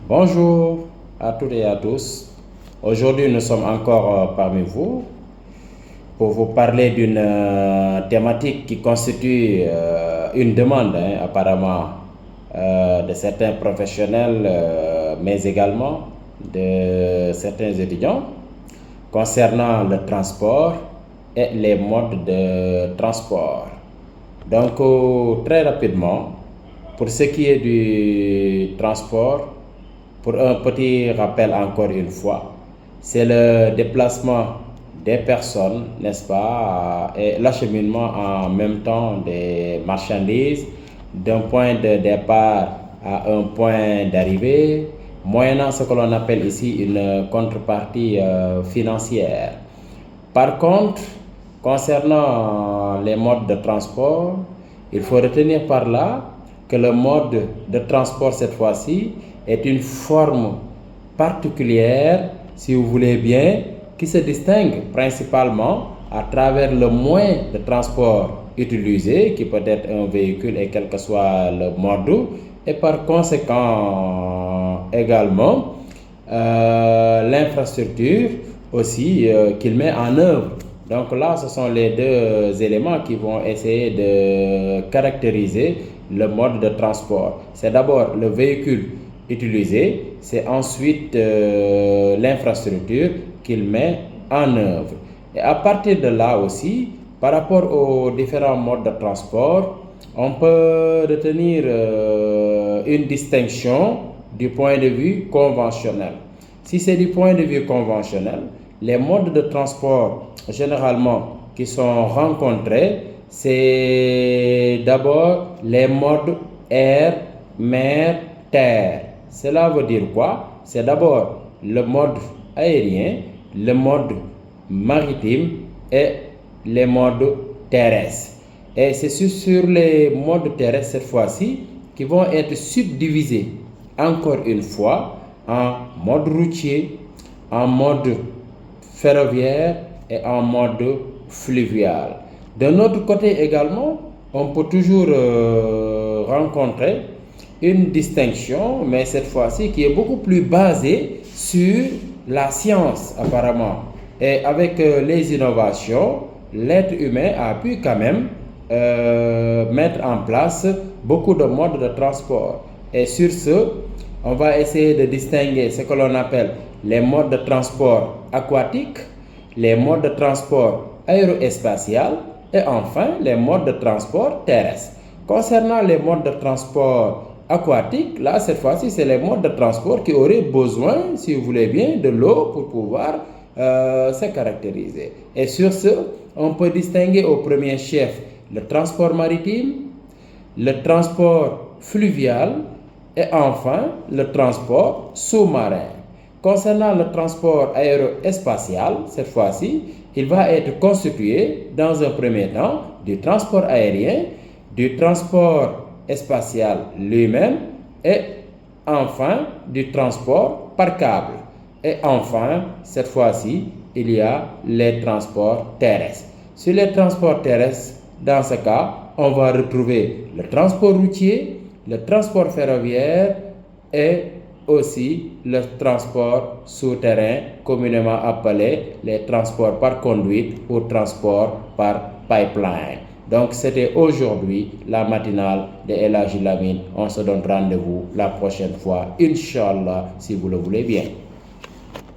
Bonjour à toutes et à tous. Aujourd'hui, nous sommes encore parmi vous pour vous parler d'une thématique qui constitue une demande, apparemment, de certains professionnels, mais également de certains étudiants, concernant le transport et les modes de transport. Donc, très rapidement, pour ce qui est du transport, pour un petit rappel encore une fois, c'est le déplacement des personnes, n'est-ce pas, et l'acheminement en même temps des marchandises d'un point de départ à un point d'arrivée, moyennant ce que l'on appelle ici une contrepartie financière. Par contre, concernant les modes de transport, il faut retenir par là que le mode de transport cette fois-ci est une forme particulière, si vous voulez bien, qui se distingue principalement à travers le moyen de transport utilisé, qui peut être un véhicule et quel que soit le mode, et par conséquent également l'infrastructure aussi qu'il met en œuvre. Donc là, ce sont les deux éléments qui vont essayer de caractériser le mode de transport. C'est d'abord le véhicule utilisé, c'est ensuite l'infrastructure qu'il met en œuvre. Et à partir de là aussi, par rapport aux différents modes de transport, on peut retenir une distinction du point de vue conventionnel. Si c'est du point de vue conventionnel, les modes de transport généralement qui sont rencontrés, c'est d'abord les modes air, mer, terre. Cela veut dire quoi? C'est d'abord le mode aérien, le mode maritime et les modes terrestres. Et c'est sur les modes terrestres cette fois-ci qui vont être subdivisés encore une fois en mode routier, en mode ferroviaire et en mode fluvial. D'un autre côté également, on peut toujours rencontrer une distinction, mais cette fois-ci qui est beaucoup plus basée sur la science apparemment. Et avec les innovations, l'être humain a pu quand même mettre en place beaucoup de modes de transport. Et sur ce, on va essayer de distinguer ce que l'on appelle les modes de transport aquatiques, les modes de transport aérospatial et enfin les modes de transport terrestres. Concernant les modes de transport aquatiques, là cette fois-ci c'est les modes de transport qui auraient besoin, si vous voulez bien, de l'eau pour pouvoir se caractériser. Et sur ce, on peut distinguer au premier chef le transport maritime, le transport fluvial et enfin le transport sous-marin. Concernant le transport aérospatial, cette fois-ci, il va être constitué dans un premier temps du transport aérien, du transport spatial lui-même et enfin du transport par câble. Et enfin, cette fois-ci, il y a les transports terrestres. Sur les transports terrestres, dans ce cas, on va retrouver le transport routier, le transport ferroviaire et aussi le transport souterrain, communément appelé les transports par conduite ou transport par pipeline. Donc c'était aujourd'hui la matinale de El Hadji Lamine. On se donne rendez-vous la prochaine fois, Inch'Allah, si vous le voulez bien.